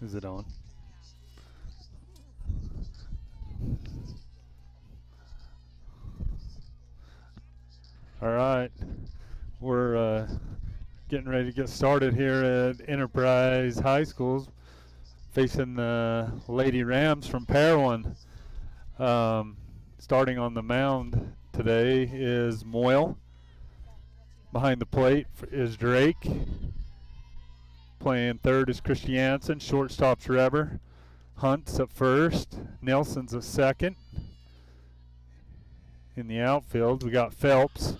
Is it on? All right. We're getting ready to get started here at Enterprise High Schools, facing the Lady Rams from Parowan. Um, Starting on the mound today is Moyle. Behind the plate is Drake. Playing third is Christiansen. Shortstop's Reber. Hunt's at first. Nelson's at second. In the outfield, we got Phelps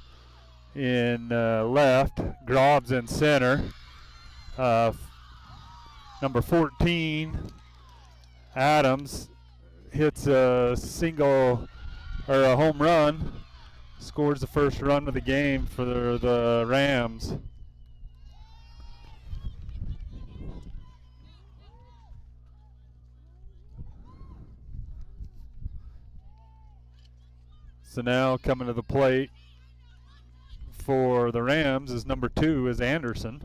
in left. Grobbs in center. Uh, Number 14, Adams, hits a single or a home run, scores the first run of the game for the Rams. So now coming to the plate for the Rams is number 2 is Anderson.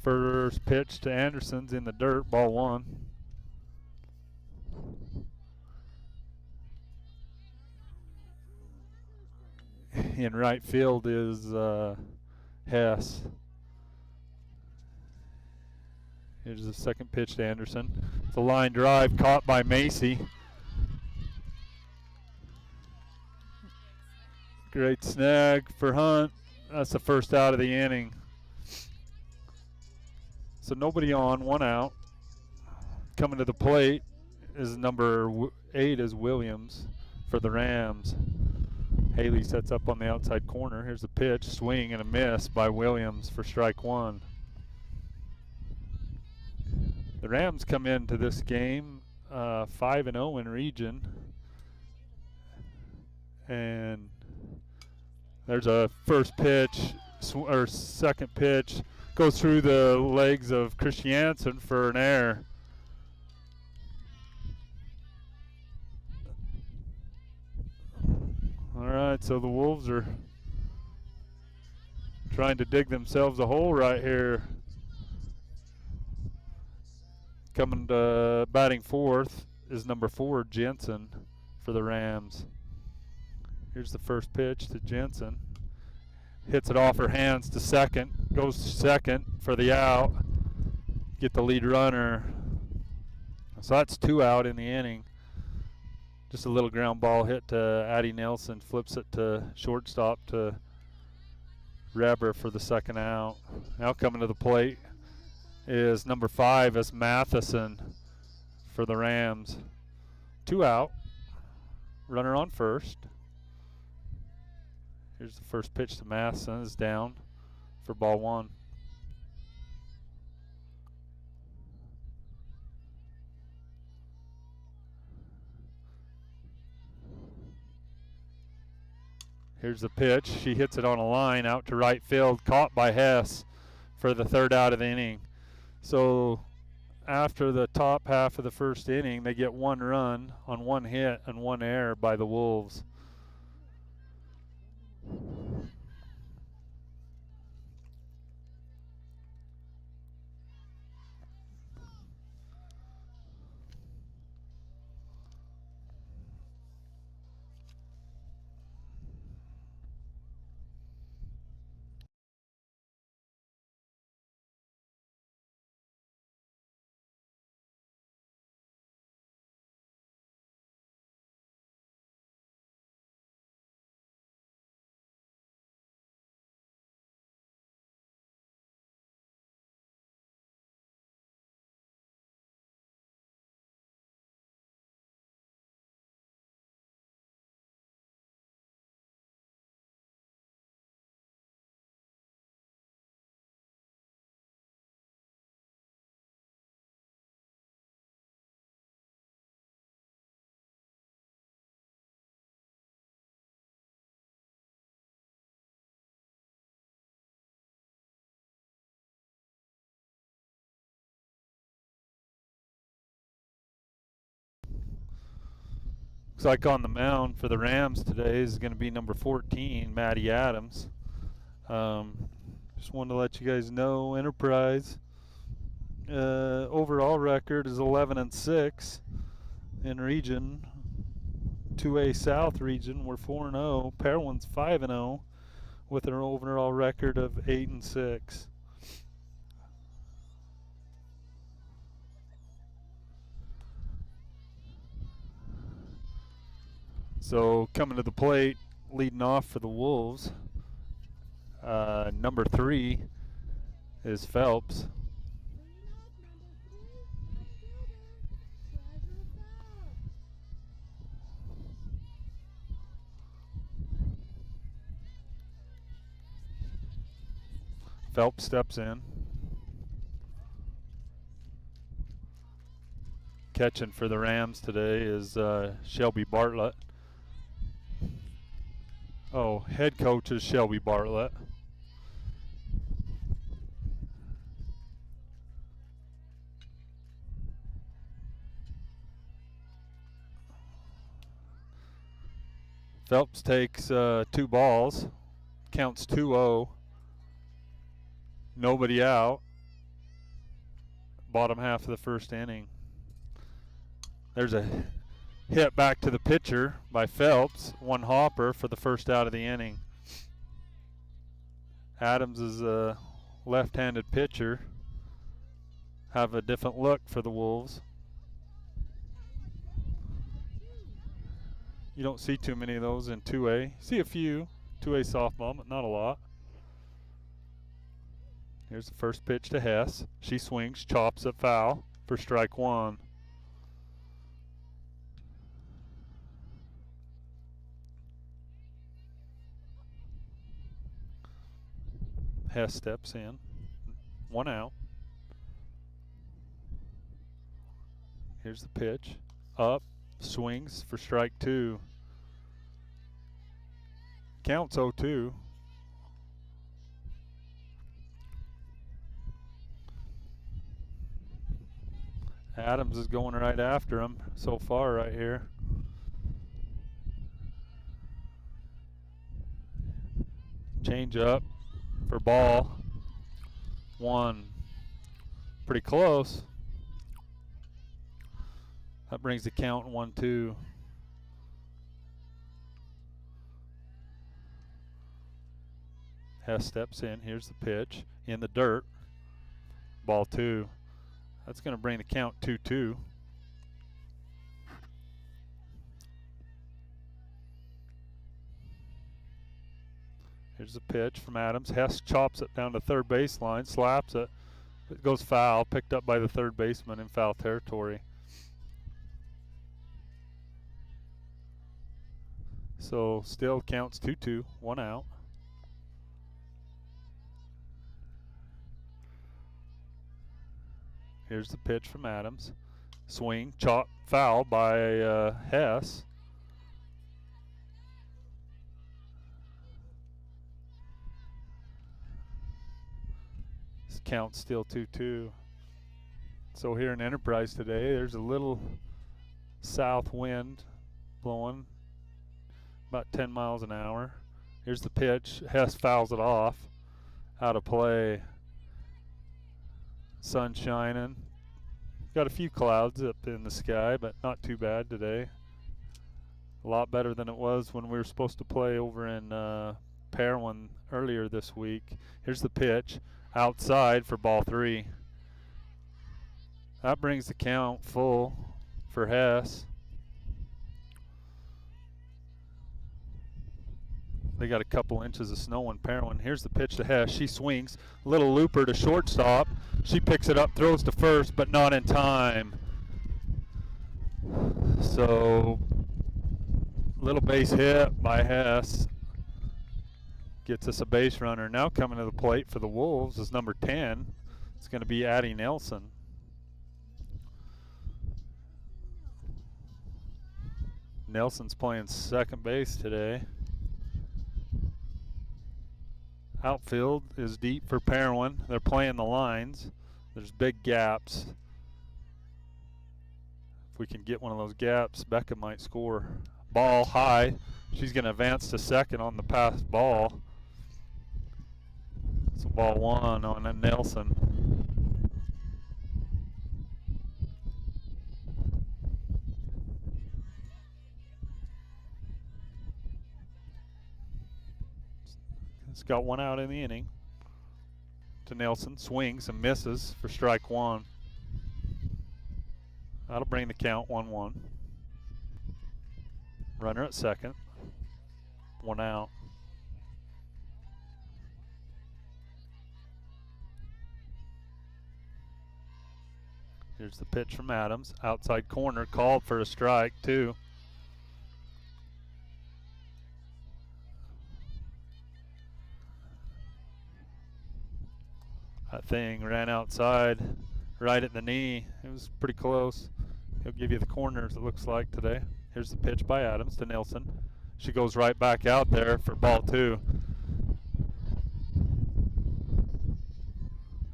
First pitch to Anderson's in the dirt, ball 1. In right field is Hess. Here's the second pitch to Anderson. It's a line drive caught by Macy. Great snag for Hunt. That's the first out of the inning. So nobody on, 1 out. Coming to the plate is number 8 is Williams for the Rams. Haley sets up on the outside corner. Here's the pitch, swing and a miss by Williams for strike 1. The Rams come into this game 5-0 in region. And there's a first pitch, or second pitch, goes through the legs of Christiansen for an error. All right, so the Wolves are trying to dig themselves a hole right here. Coming to batting fourth is number 4, Jensen, for the Rams. Here's the first pitch to Jensen. Hits it off her hands to second. Goes to second for the out. Get the lead runner. So that's 2 out in the inning. Just a little ground ball hit to Addie Nelson. Flips it to shortstop to Reber for the second out. Now coming to the plate is number 5 is Matheson for the Rams. 2 out. Runner on first. Here's the first pitch to Matheson. Is down for ball 1. Here's the pitch. She hits it on a line out to right field. Caught by Hess for the third out of the inning. So after the top half of the first inning, they get 1 run on 1 hit and 1 error by the Wolves. Looks like on the mound for the Rams today is going to be number 14, Matty Adams. Just wanted to let you guys know, Enterprise overall record is 11-6 in region. 2A South region, we're 4-0. Parowan's 5-0 with an overall record of 8-6. So coming to the plate, leading off for the Wolves, number 3 is Phelps. Phelps steps in. Catching for the Rams today is Shelby Bartlett. Oh, head coach is Shelby Bartlett. Phelps takes 2 balls, counts 2-0. Nobody out. Bottom half of the first inning. There's a hit back to the pitcher by Phelps. 1 hopper for the first out of the inning. Adams is a left-handed pitcher. Have a different look for the Wolves. You don't see too many of those in 2A. See a few. 2A softball, but not a lot. Here's the first pitch to Hess. She swings, chops it foul for strike 1. Hess steps in. 1 out. Here's the pitch. Up, swings for strike 2. Counts 0-2. Adams is going right after him so far right here. Change up for ball. 1. Pretty close. That brings the count 1-2. Hess steps in. Here's the pitch. In the dirt. Ball 2. That's going to bring the count 2-2. Here's the pitch from Adams. Hess chops it down to third baseline, slaps it. It goes foul, picked up by the third baseman in foul territory. So still counts 2-2, 1 out. Here's the pitch from Adams. Swing, chop, foul by Hess. This count's still 2-2. So here in Enterprise today, there's a little south wind blowing, about 10 miles an hour. Here's the pitch. Hess fouls it off. Out of play. Sun shining. Got a few clouds up in the sky, but not too bad today. A lot better than it was when we were supposed to play over in Parowan earlier this week. Here's the pitch. Outside for ball 3. That brings the count full for Hess. They got a couple inches of snow in Parowan. Here's the pitch to Hess. She swings. Little looper to shortstop. She picks it up, throws to first, but not in time. So, little base hit by Hess. Gets us a base runner. Now coming to the plate for the Wolves is number 10. It's going to be Addie Nelson. Nelson's playing second base today. Outfield is deep for Parowan. They're playing the lines. There's big gaps. If we can get one of those gaps, Becca might score ball high. She's going to advance to second on the pass ball. So ball 1 on a Nelson. It's got 1 out in the inning. To Nelson, swings and misses for strike 1. That'll bring the count 1-1. Runner at second. 1 out. Here's the pitch from Adams. Outside corner, called for a strike, 2. That thing ran outside right at the knee. It was pretty close. He'll give you the corners, it looks like, today. Here's the pitch by Adams to Nelson. She goes right back out there for ball 2.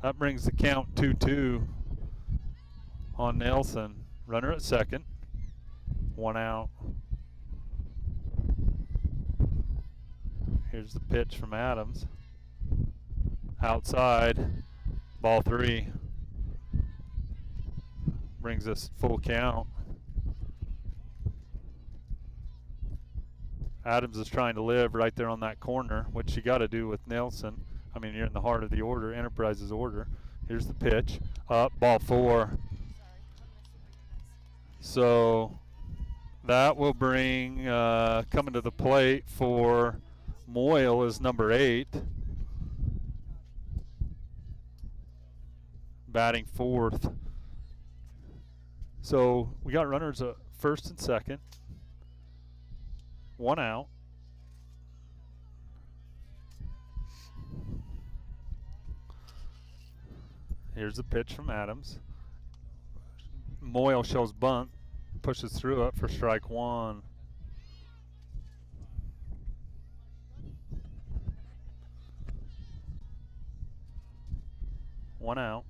That brings the count 2-2 on Nelson. Runner at second. 1 out. Here's the pitch from Adams. Outside. Ball 3. Brings us full count. Adams is trying to live right there on that corner, which you got to do with Nelson. I mean, you're in the heart of the order, Enterprise's order. Here's the pitch. Up, ball 4. So that will bring, coming to the plate for Moyle is number 8. Batting 4th. So we got runners at first and second. 1 out. Here's the pitch from Adams. Moyle shows bunt, pushes through it for strike 1. One out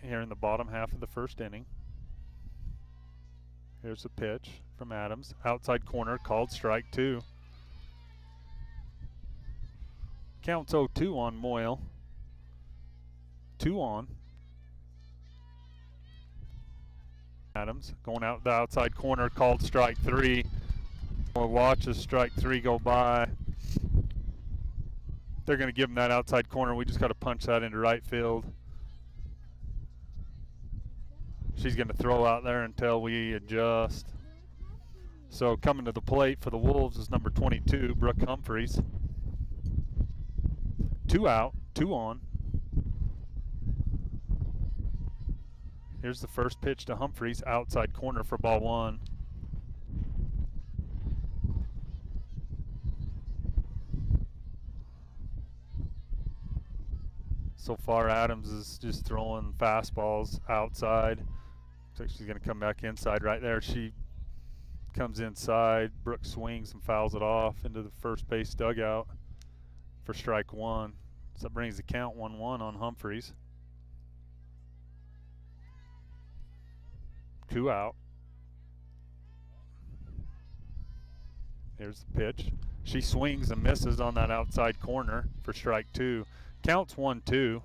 here in the bottom half of the first inning. Here's the pitch from Adams. Outside corner, called strike 2. Counts 0-2 on Moyle. 2 on. Adams going out the outside corner, called strike 3. We'll watch as strike 3 go by. They're going to give him that outside corner. We just got to punch that into right field. She's going to throw out there until we adjust. So coming to the plate for the Wolves is number 22, Brooke Humphreys. 2 out, 2 on. Here's the first pitch to Humphreys, outside corner for ball 1. So far, Adams is just throwing fastballs outside. Looks like she's going to come back inside right there. She comes inside. Brooke swings and fouls it off into the first base dugout for strike 1. So that brings the count 1-1 on Humphreys. 2 out. Here's the pitch. She swings and misses on that outside corner for strike 2. Counts 1-2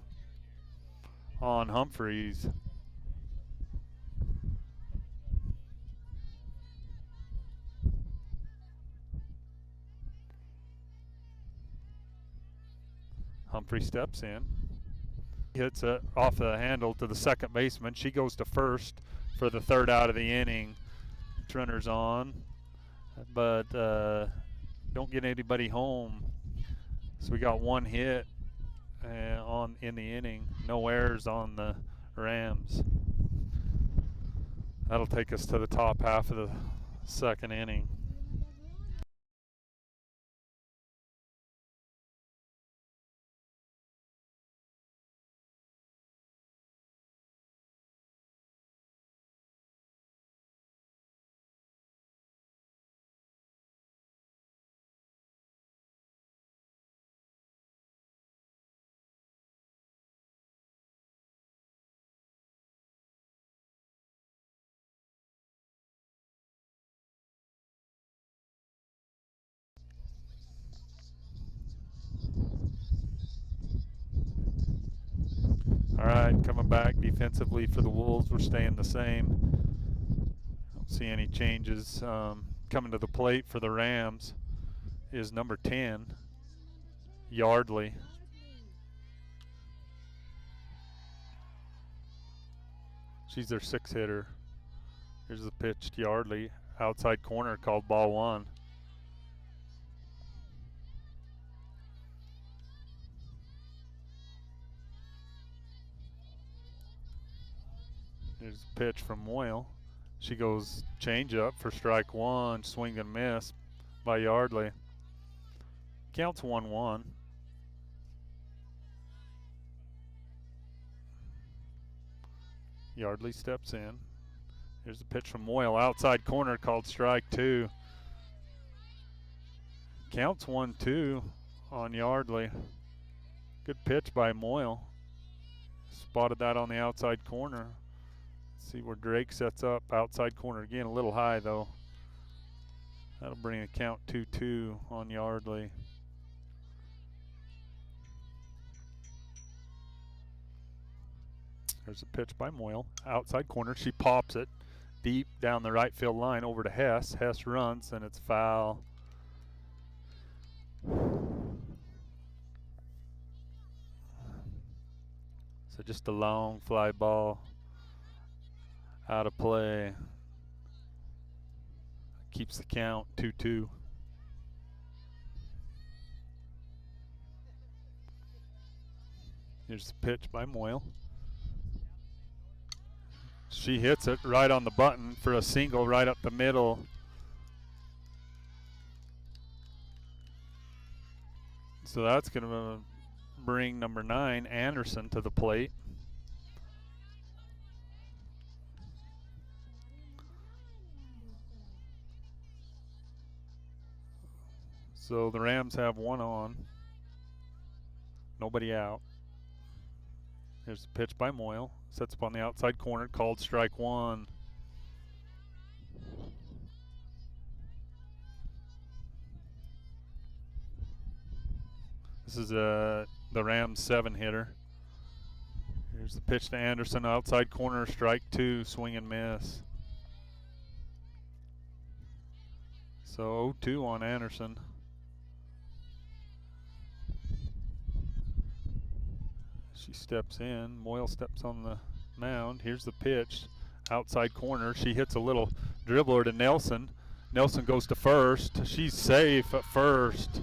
on Humphreys. Humphrey steps in. Hits it off the handle to the second baseman. She goes to first for the 3rd out of the inning. Runners on, but don't get anybody home. So we got 1 hit in the inning. No errors on the Rams. That'll take us to the top half of the 2nd inning. All right, coming back defensively for the Wolves. We're staying the same. Don't see any changes. Coming to the plate for the Rams is number 10, Yardley. She's their 6 hitter. Here's the pitch to Yardley. Outside corner, called ball 1. Here's a pitch from Moyle. She goes change up for strike 1. Swing and miss by Yardley. Counts 1-1. Yardley steps in. Here's a pitch from Moyle. Outside corner, called strike 2. Counts 1-2 on Yardley. Good pitch by Moyle. Spotted that on the outside corner. Let's see where Drake sets up. Outside corner again, a little high though. That'll bring a count 2-2 on Yardley. There's a pitch by Moyle. Outside corner, she pops it deep down the right field line over to Hess. Hess runs and it's foul. So just a long fly ball out of play. Keeps the count 2-2. Here's the pitch by Moyle. She hits it right on the button for a single right up the middle. So that's going to bring number 9, Anderson, to the plate. So the Rams have 1 on. Nobody out. Here's the pitch by Moyle. Sets up on the outside corner, called strike 1. This is the Rams 7 hitter. Here's the pitch to Anderson, outside corner, strike 2, swing and miss. So 0-2 on Anderson. She steps in. Moyle steps on the mound. Here's the pitch. Outside corner. She hits a little dribbler to Nelson. Nelson goes to first. She's safe at first.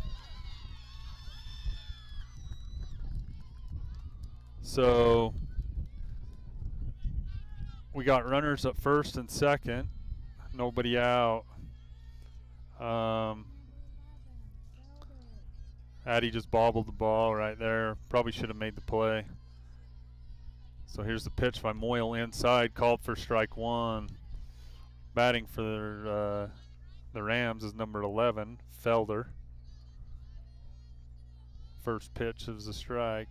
So we got runners at first and second. Nobody out. Addie just bobbled the ball right there. Probably should have made the play. So here's the pitch by Moyle inside, called for strike 1. Batting for the Rams is number 11, Felder. First pitch is a strike.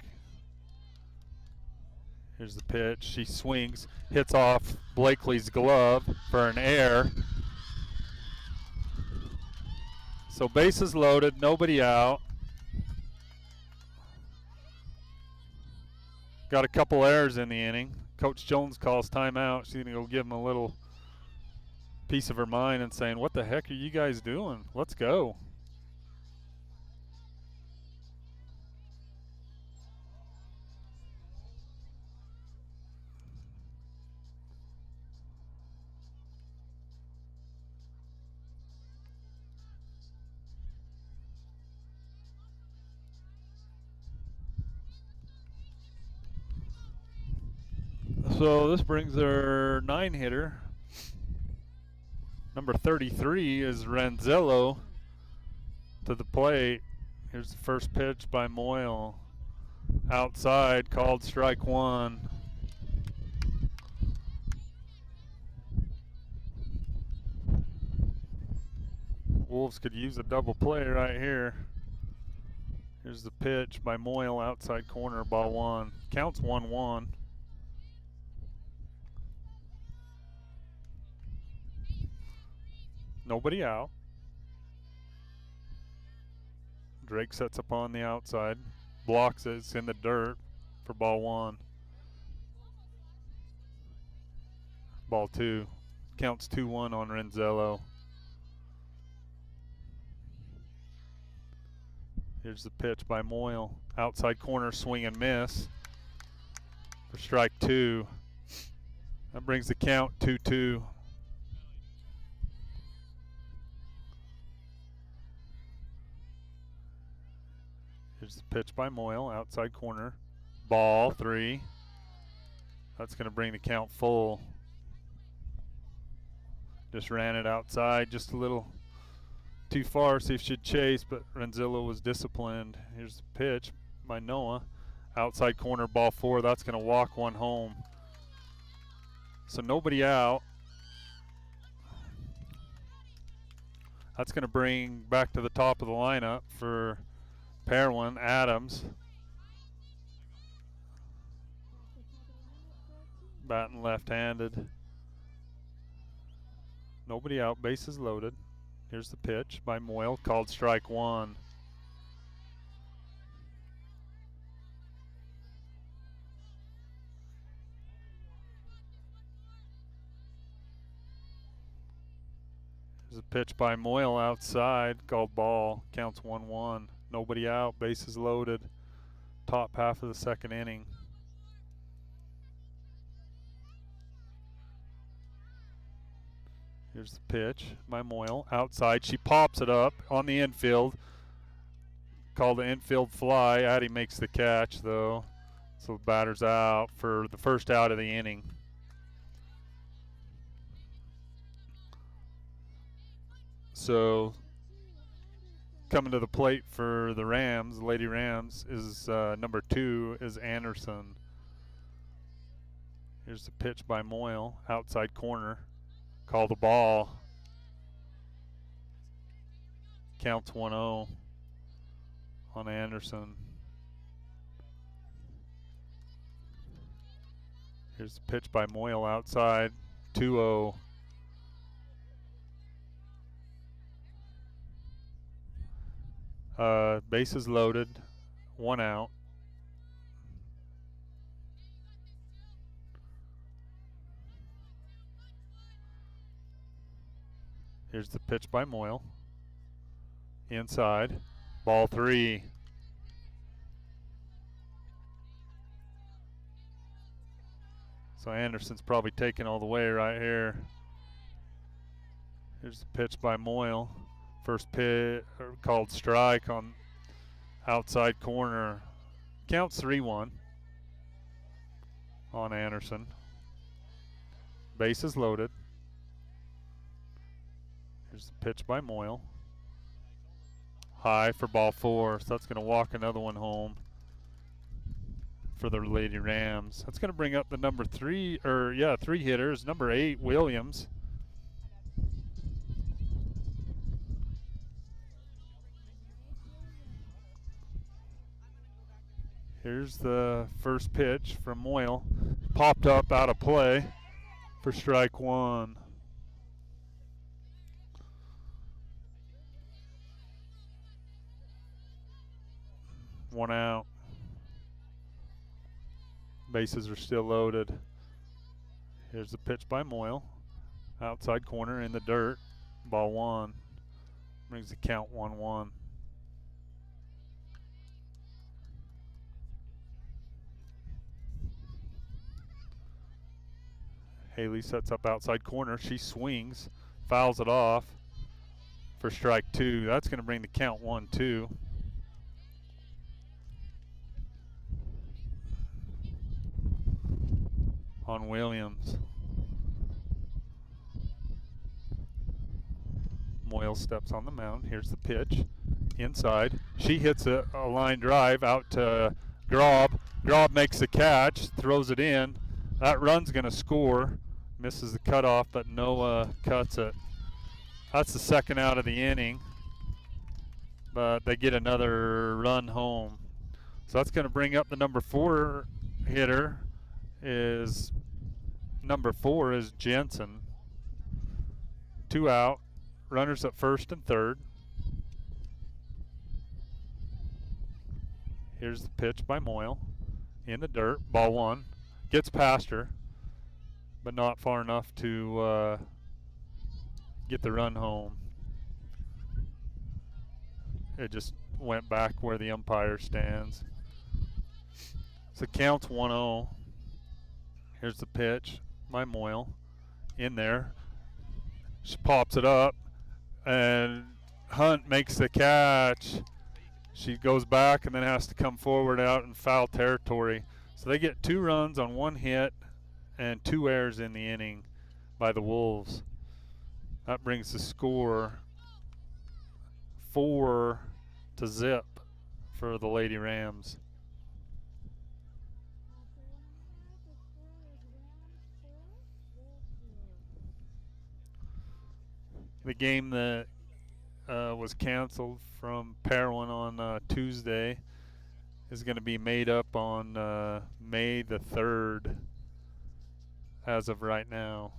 Here's the pitch. She swings, hits off Blakely's glove for an error. So bases loaded, nobody out. Got a couple errors in the inning. Coach Jones calls timeout. She's going to go give him a little piece of her mind and saying, what the heck are you guys doing? Let's go. So this brings their 9 hitter. Number 33 is Ranzello to the plate. Here's the first pitch by Moyle. Outside, called strike 1. Wolves could use a double play right here. Here's the pitch by Moyle, outside corner, ball 1. Counts 1-1. Nobody out. Drake sets up on the outside, blocks it, it's in the dirt for ball 1. Ball 2. Counts 2-1 on Renzello. Here's the pitch by Moyle. Outside corner, swing and miss for strike 2. That brings the count 2-2. Here's the pitch by Moyle, outside corner. Ball 3. That's going to bring the count full. Just ran it outside just a little too far, see if she'd chase, but Renzillo was disciplined. Here's the pitch by Noah. Outside corner, ball 4. That's going to walk one home. So nobody out. That's going to bring back to the top of the lineup for Parowan, Adams. Batting left-handed. Nobody out, bases loaded. Here's the pitch by Moyle, called strike 1. Here's a pitch by Moyle outside, called ball, counts 1-1. Nobody out, bases loaded. Top half of the second inning. Here's the pitch by Moyle, outside. She pops it up on the infield. Called the infield fly. Addie makes the catch though. So the batter's out for the first out of the inning. So coming to the plate for the Rams, Lady Rams, is number 2 is Anderson. Here's the pitch by Moyle, outside corner. Call the ball. Counts 1-0 on Anderson. Here's the pitch by Moyle outside, 2-0. Bases loaded, 1 out. Here's the pitch by Moyle. Inside, ball 3. So Anderson's probably taking all the way right here. Here's the pitch by Moyle. First pitch called strike on outside corner. Counts 3-1 on Anderson. Bases loaded. Here's the pitch by Moyle. High for ball 4, so that's going to walk another one home for the Lady Rams. That's going to bring up the number 3 hitters. Number 8, Williams. Here's the first pitch from Moyle. Popped up out of play for strike 1. One out. Bases are still loaded. Here's the pitch by Moyle. Outside corner in the dirt. Ball 1. Brings the count 1-1. Haley sets up outside corner. She swings. Fouls it off for strike 2. That's going to bring the count 1-2. On Williams. Moyle steps on the mound. Here's the pitch. Inside. She hits a line drive out to Grob. Grob makes the catch, throws it in. That run's going to score. Misses the cutoff, but Noah cuts it. That's the second out of the inning. But they get another run home. So that's going to bring up the number 4 hitter. Number 4 is Jensen. 2 out. Runners at first and third. Here's the pitch by Moyle. In the dirt. Ball 1. Gets past her. but not far enough to get the run home. It just went back where the umpire stands. So counts 1-0. Here's the pitch by Moyle. In there. She pops it up, and Hunt makes the catch. She goes back and then has to come forward out in foul territory. So they get 2 runs on 1 hit and 2 errors in the inning by the Wolves. That brings the score 4-0 for the Lady Rams. The game that was canceled from Parowan on Tuesday is going to be made up on May the 3rd as of right now.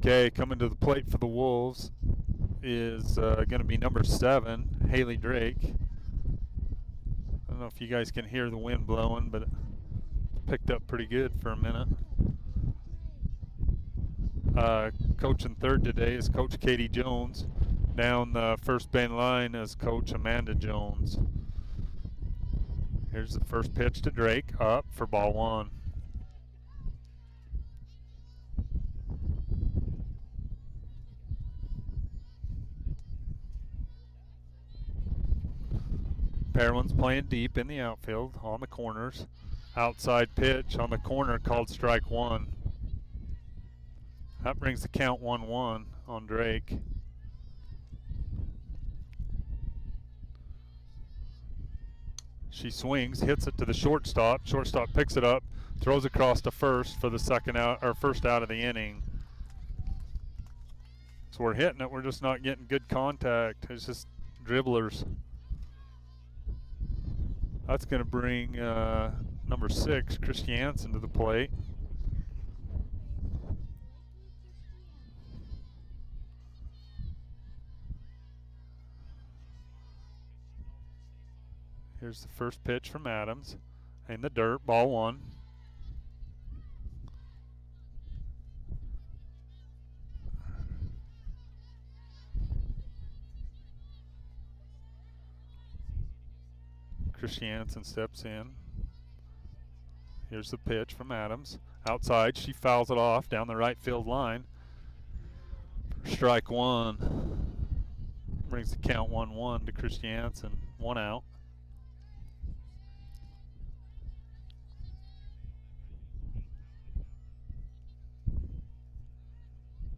Okay, coming to the plate for the Wolves is going to be number 7, Haley Drake. I don't know if you guys can hear the wind blowing, but it picked up pretty good for a minute. Coaching third today is Coach Katie Jones. Down the first band line is Coach Amanda Jones. Here's the first pitch to Drake, up for ball 1. Parowan's playing deep in the outfield on the corners. Outside pitch on the corner called strike 1. That brings the count 1-1 on Drake. She swings, hits it to the shortstop. Shortstop picks it up, throws across to first for the second out or first out of the inning. So we're hitting it, we're just not getting good contact. It's just dribblers. That's going to bring number 6, Christiansen, to the plate. Here's the first pitch from Adams. In the dirt, ball 1. Christiansen steps in. Here's the pitch from Adams. Outside, she fouls it off down the right field line. Strike 1. Brings the count 1-1 to Christiansen. 1 out.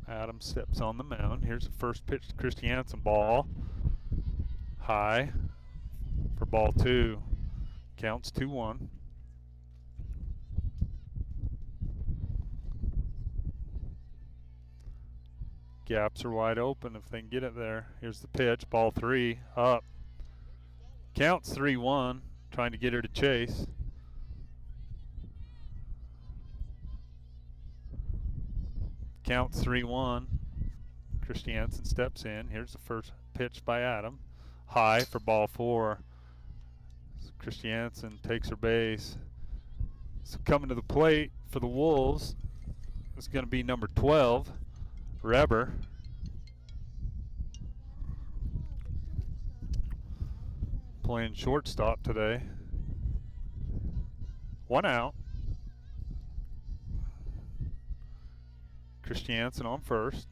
Adams steps on the mound. Here's the first pitch to Christiansen. Ball high for ball 2. Counts 2-1. Gaps are wide open if they can get it there. Here's the pitch. Ball 3. Up. Counts 3-1. Trying to get her to chase. Counts 3-1. Christiansen steps in. Here's the first pitch by Adam. High for ball 4. So Christiansen takes her base. So coming to the plate for the Wolves is going to be number 12, Reber. Playing shortstop today. 1 out. Christiansen on first.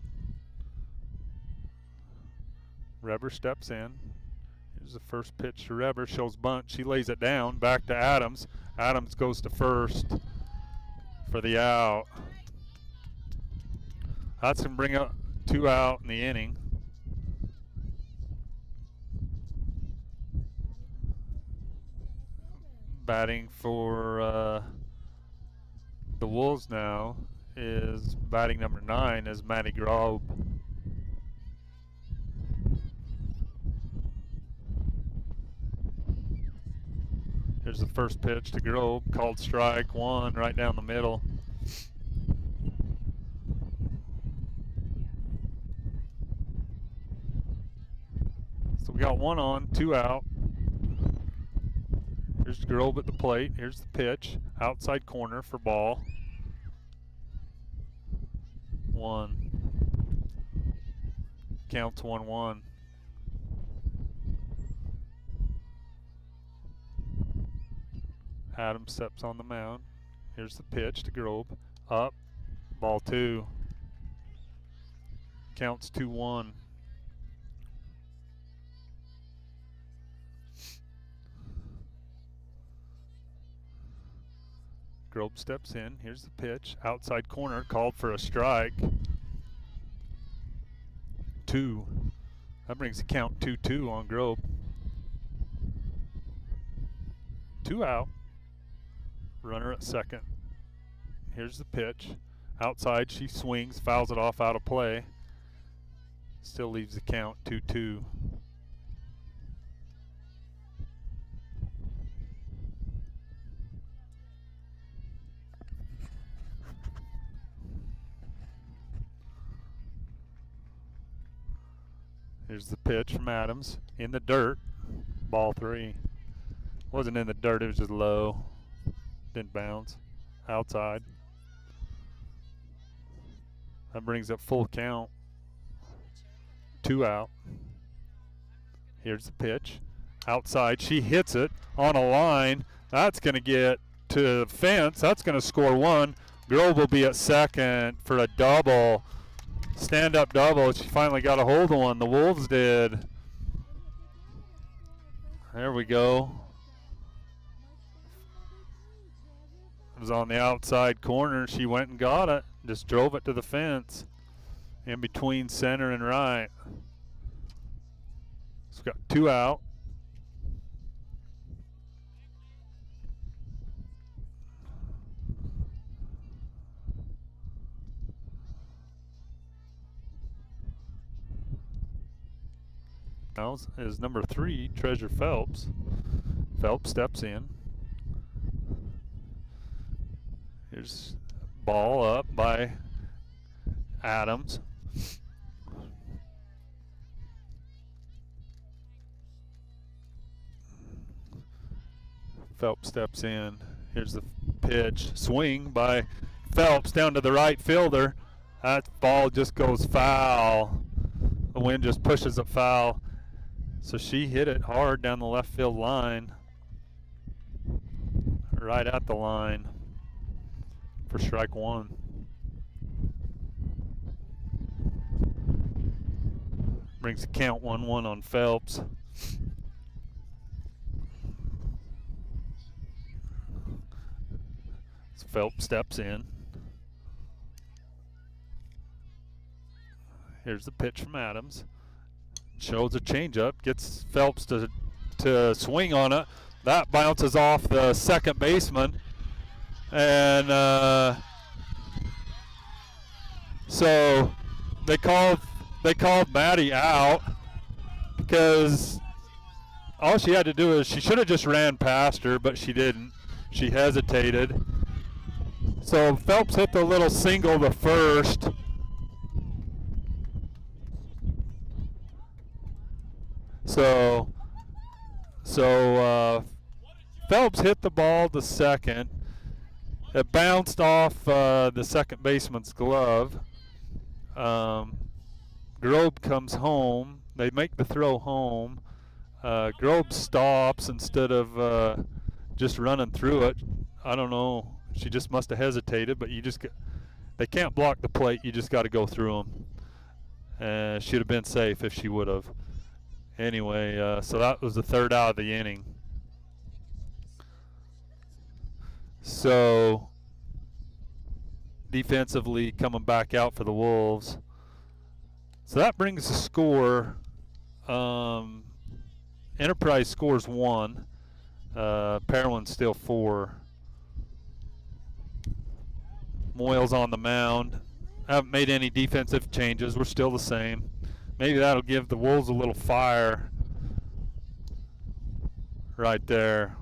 Reber steps in. Here's the first pitch to Reber. Shows bunt. She lays it down. Back to Adams. Adams goes to first for the out. That's going to bring up 2 out in the inning. Batting for the Wolves now is batting number 9 is Maddie Grob. Here's the first pitch to Grob, called strike 1 right down the middle. So we got 1 on, 2 out. Here's Grob at the plate. Here's the pitch. Outside corner for ball. 1. Counts 1-1. Adams steps on the mound. Here's the pitch to Grob. Up. Ball 2. Counts 2-1. Grob steps in. Here's the pitch. Outside corner, called for a strike. 2. That brings the count 2-2 on Grob. 2 out. Runner at second. Here's the pitch. Outside, she swings, fouls it off out of play. Still leaves the count 2-2. Here's the pitch from Adams. In the dirt. Ball 3. Wasn't in the dirt, it was just low. Didn't bounce. Outside. That brings up full count. 2 out. Here's the pitch. Outside. She hits it on a line. That's going to get to the fence. That's going to score 1. Grove will be at second for a double. Stand-up double. She finally got a hold of one. The Wolves did. There we go. It was on the outside corner. She went and got it. Just drove it to the fence in between center and right. So we've got 2 out. Now is number 3, Treasure Phelps. Phelps steps in. Here's ball up by Adams. Phelps steps in. Here's the pitch. Swing by Phelps down to the right fielder. That ball just goes foul. The wind just pushes it foul. So she hit it hard down the left field line. Right at the line for strike 1. Brings the count 1-1 on Phelps. So Phelps steps in. Here's the pitch from Adams. Shows a changeup, gets Phelps to swing on it. That bounces off the second baseman. And so they called Maddie out because all she had to do is she should have just ran past her, but she didn't. She hesitated. So Phelps hit the little single to first. So Phelps hit the ball to second. It bounced off the second baseman's glove. Grobe comes home. They make the throw home. Grobe stops instead of just running through it. I don't know. She just must have hesitated, but they can't block the plate. You just got to go through them. Should have been safe if she would have. Anyway, so that was the 3rd out of the inning. So defensively coming back out for the Wolves. So that brings the score. Enterprise scores 1. Parowan still 4. Moyle's on the mound. Haven't made any defensive changes. We're still the same. Maybe that'll give the Wolves a little fire right there.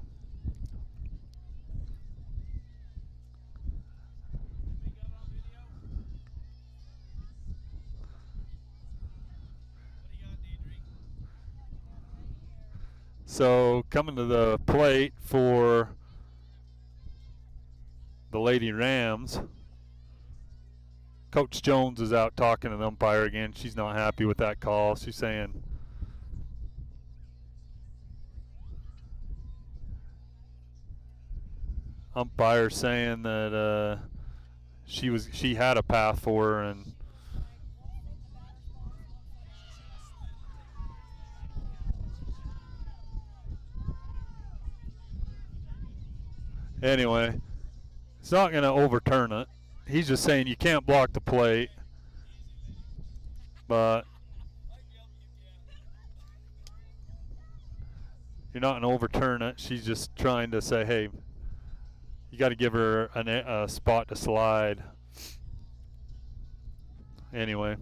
So coming to the plate for the Lady Rams, Coach Jones is out talking to the umpire again. She's not happy with that call. She's saying umpire saying that she had a path for her, and anyway, it's not going to overturn it. He's just saying you can't block the plate, but you're not going to overturn it. She's just trying to say, hey, you got to give her a spot to slide. Anyway,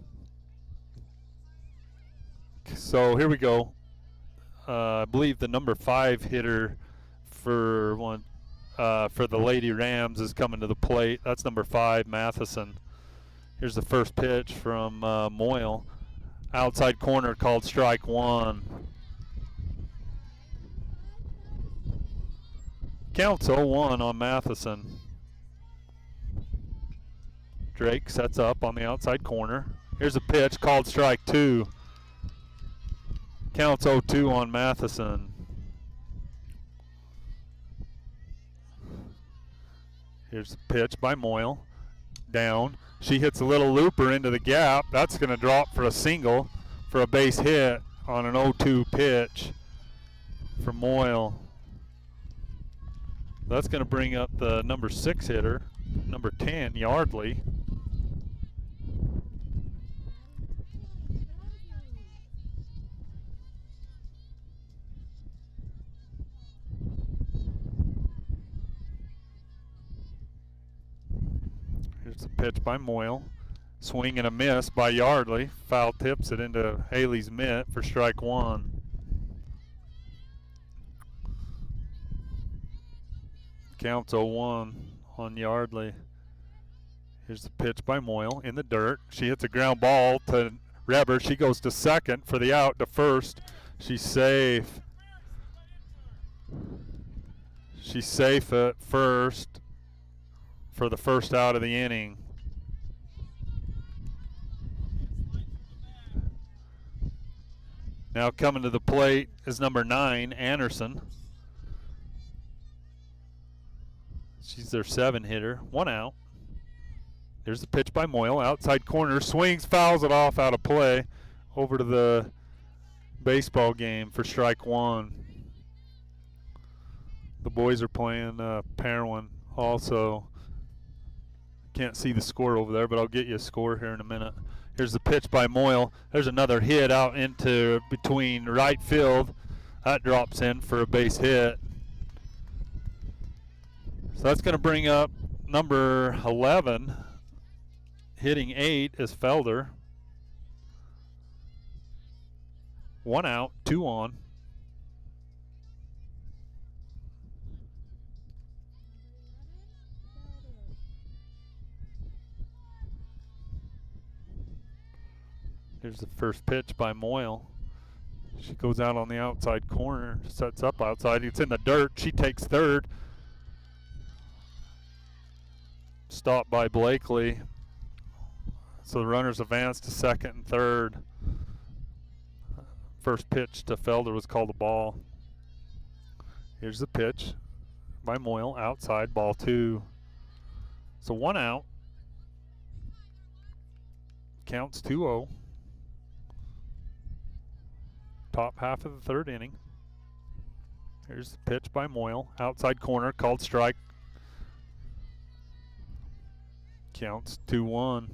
so here we go. I believe the number 5 hitter for the Lady Rams is coming to the plate. That's number 5, Matheson. Here's the first pitch from Moyle. Outside corner, called strike 1. Counts 0-1 on Matheson. Drake sets up on the outside corner. Here's a pitch, called strike 2. Counts 0-2 on Matheson. Here's the pitch by Moyle. Down. She hits a little looper into the gap. That's going to drop for a single for a base hit on an 0-2 pitch for Moyle. That's going to bring up the number 6 hitter, number 10, Yardley. Here's the pitch by Moyle. Swing and a miss by Yardley. Foul tips it into Haley's mitt for strike 1. Counts 0-1 on Yardley. Here's the pitch by Moyle in the dirt. She hits a ground ball to Reber. She goes to second for the out to first. She's safe. She's safe at first for the first out of the inning. Now coming to the plate is number 9, Anderson. She's their 7 hitter. 1 out. There's the pitch by Moyle. Outside corner. Swings, fouls it off out of play. Over to the baseball game for strike 1. The boys are playing Parowan also. Can't see the score over there, but I'll get you a score here in a minute. Here's the pitch by Moyle. There's another hit out into between right field. That drops in for a base hit. So that's going to bring up number 11. Hitting 8 is Felder. 1 out, 2 on. Here's the first pitch by Moyle. She goes out on the outside corner, sets up outside. It's in the dirt. She takes third. Stopped by Blakely. So the runners advance to second and third. First pitch to Felder was called a ball. Here's the pitch by Moyle. Outside, ball 2. So 1 out. Counts 2-0. Top half of the 3rd inning. Here's the pitch by Moyle. Outside corner, called strike. Counts 2-1.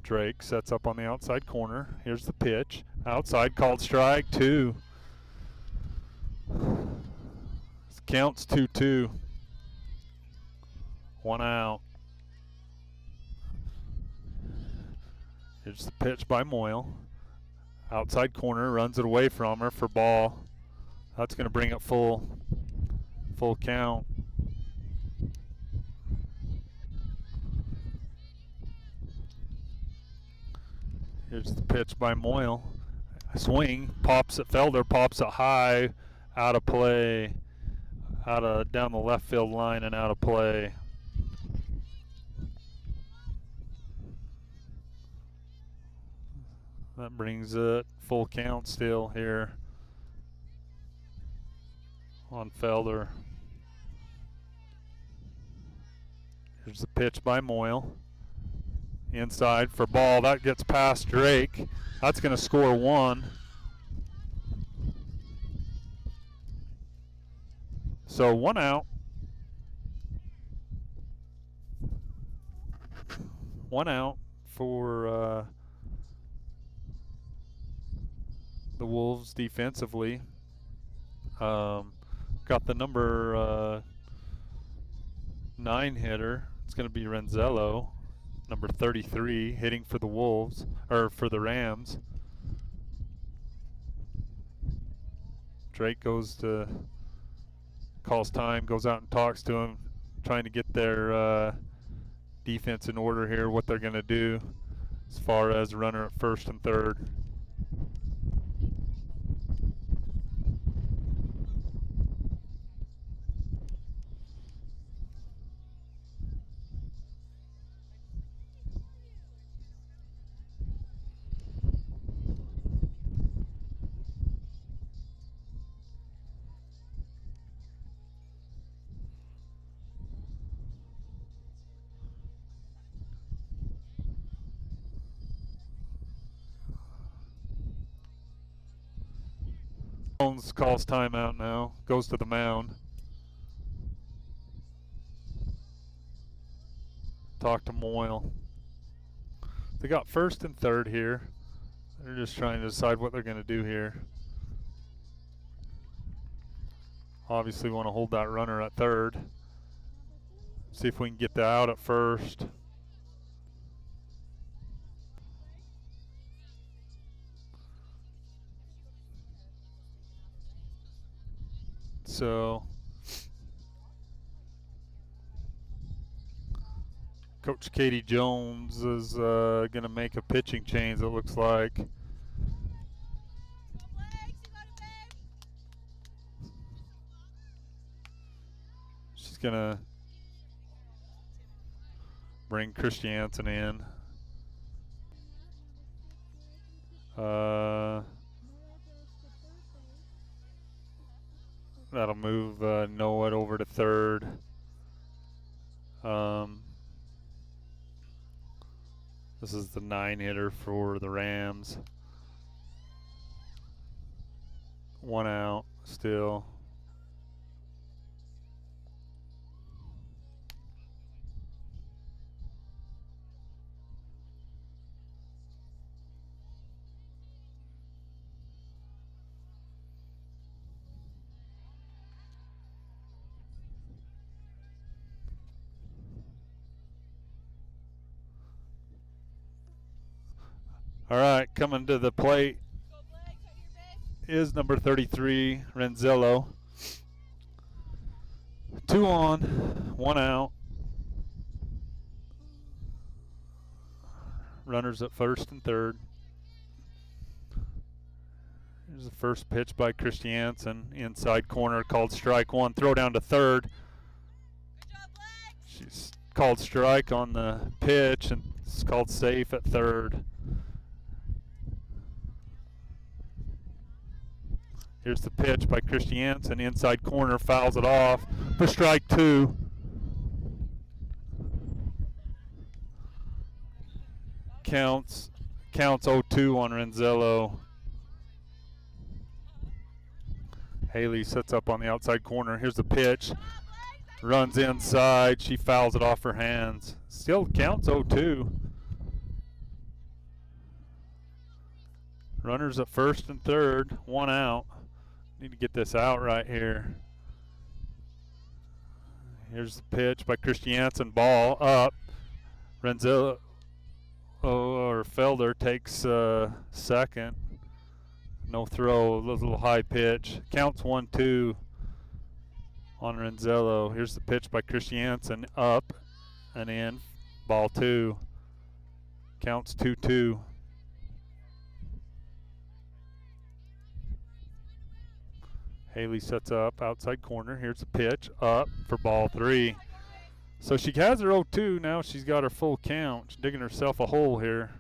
Drake sets up on the outside corner. Here's the pitch. Outside, called strike 2. Counts 2-2. 1 out. Here's the pitch by Moyle. Outside corner, runs it away from her for ball. That's going to bring it full count. Here's the pitch by Moyle. Swing, pops it, Felder pops it high, out of play, down the left field line and out of play. That brings it full count still here on Felder. Here's the pitch by Moyle. Inside for ball. That gets past Drake. That's going to score 1. So 1 out. 1 out for the Wolves defensively. Got the number 9 hitter. It's going to be Renzello, number 33, hitting for the Wolves, or for the Rams. Drake calls time, goes out and talks to him, trying to get their defense in order here, what they're going to do as far as runner at first and third. Jones calls timeout now, goes to the mound. Talk to Moyle. They got first and third here. They're just trying to decide what they're going to do here. Obviously want to hold that runner at third. See if we can get the out at first. So Coach Katie Jones is going to make a pitching change, it looks like. She's going to bring Christiansen in. That'll move Noah over to third. This is the 9 hitter for the Rams. 1 out still. All right, coming to the plate is number 33, Renzello. 2 on, 1 out. Runners at first and third. Here's the first pitch by Christiansen. Inside corner, called strike 1. Throw down to third. She's called strike on the pitch, and it's called safe at third. Here's the pitch by Christiansen. Inside corner, fouls it off for strike 2. Counts 0-2 on Renzello. Haley sets up on the outside corner. Here's the pitch. Runs inside. She fouls it off her hands. Still counts 0-2. Runners at first and third. 1 out. Need to get this out right here. Here's the pitch by Christiansen. Ball up. Renzillo or Felder takes second. No throw. A little high pitch. Counts 1-2 on Renzillo. Here's the pitch by Christiansen. Up and in. Ball 2. Counts 2-2. Haley sets up outside corner. Here's the pitch up for ball 3. So she has her 0-2. Now she's got her full count. She's digging herself a hole here.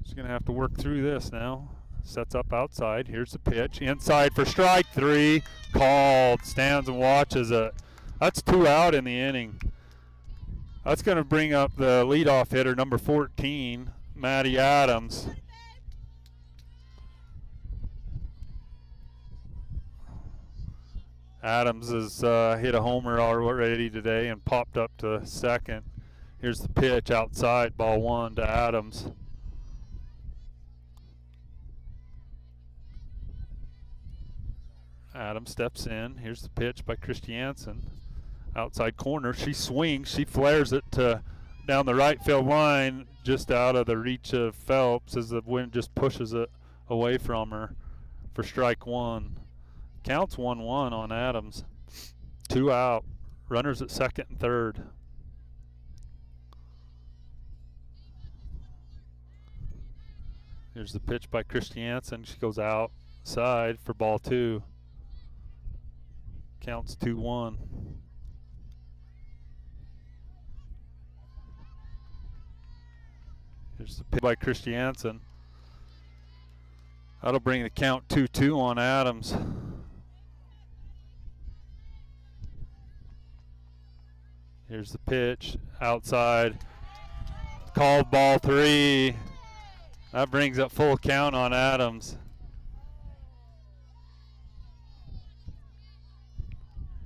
She's going to have to work through this now. Sets up outside. Here's the pitch. Inside for strike 3. Called. Stands and watches it. That's 2 out in the inning. That's going to bring up the leadoff hitter, number 14, Maddie Adams. Adams has hit a homer already today and popped up to second. Here's the pitch outside, ball 1 to Adams. Adams steps in. Here's the pitch by Christiansen. Outside corner, she swings, she flares it to down the right field line, just out of the reach of Phelps as the wind just pushes it away from her for strike 1. Counts 1-1 on Adams. 2 out. Runners at second and third. Here's the pitch by Christiansen. She goes outside for ball 2. Counts 2-1. Here's the pitch by Christiansen. That'll bring the count 2-2 on Adams. Here's the pitch outside. Called ball 3. That brings up full count on Adams.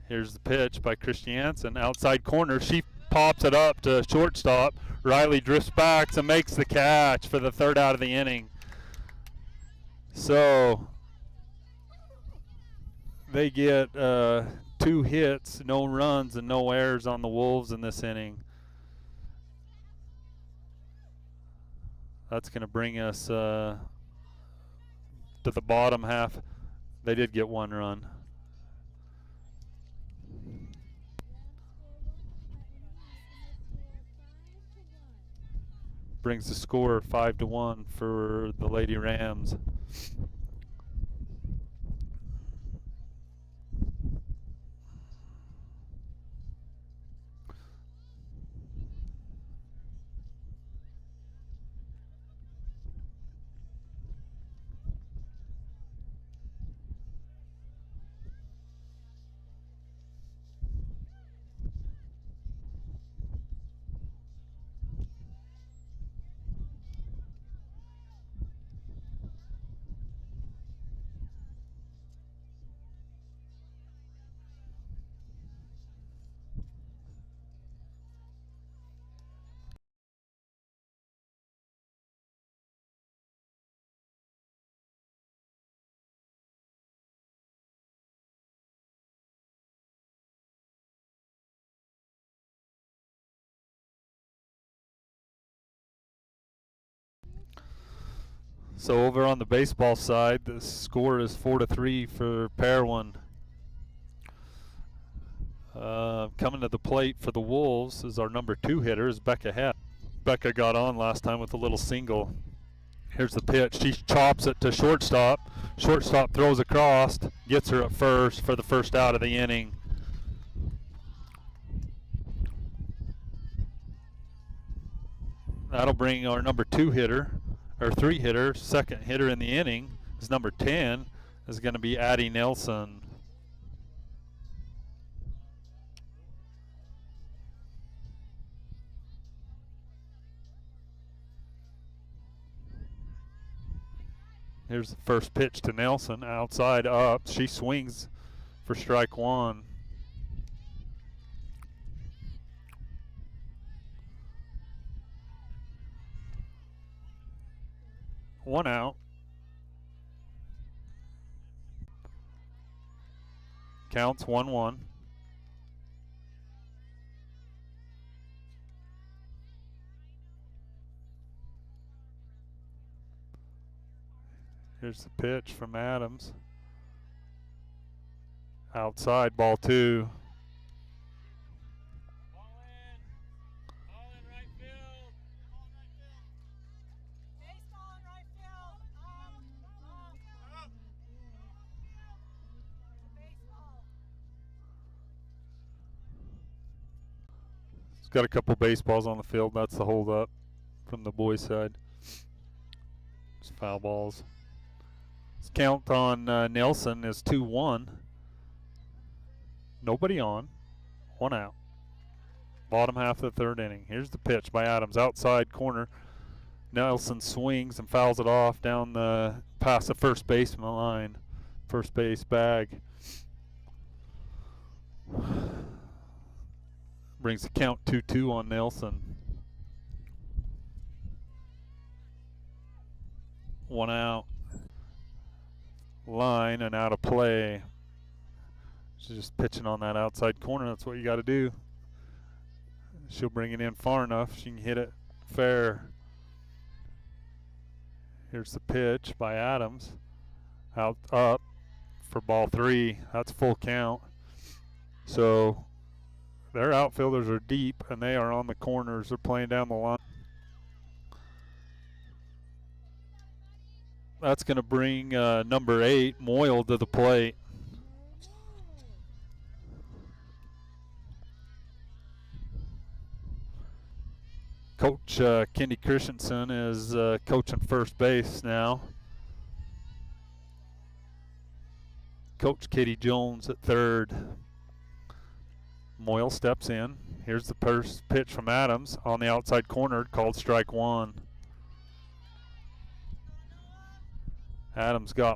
Here's the pitch by Christiansen. Outside corner. She pops it up to shortstop. Riley drifts back and makes the catch for the 3rd out of the inning. So they get 2 hits, no runs, and no errors on the Wolves in this inning. That's going to bring us to the bottom half. They did get 1 run. Brings the score 5-1 for the Lady Rams. So over on the baseball side, the score is 4-3 for Parowan. Coming to the plate for the Wolves is our number 2 hitter, is Becca Hepp. Becca got on last time with a little single. Here's the pitch. She chops it to shortstop. Shortstop throws across, gets her at first for the 1st out of the inning. That'll bring our number 2 hitter, or 3 hitter, 2nd hitter in the inning, is number 10, is going to be Addie Nelson. Here's the first pitch to Nelson, outside up. She swings for strike 1. One out. Counts 1-1. Here's the pitch from Adams. Outside, ball 2. It's got a couple baseballs on the field. That's the hold up from the boys' side. It's foul balls. His count on Nelson is 2-1. Nobody on. 1 out. Bottom half of the 3rd inning. Here's the pitch by Adams. Outside corner. Nelson swings and fouls it off down past the first baseman line. First base bag. Brings the count 2-2 on Nelson. 1 out. Line and out of play. She's just pitching on that outside corner. That's what you got to do. She'll bring it in far enough. She can hit it fair. Here's the pitch by Adams. Out up for ball 3. That's full count. So their outfielders are deep and they are on the corners. They're playing down the line. That's going to bring number 8, Moyle, to the plate. Coach Kendi Christensen is coaching first base now. Coach Katie Jones at 3rd. Moyle steps in. Here's the first pitch from Adams on the outside corner, called strike 1. Adams got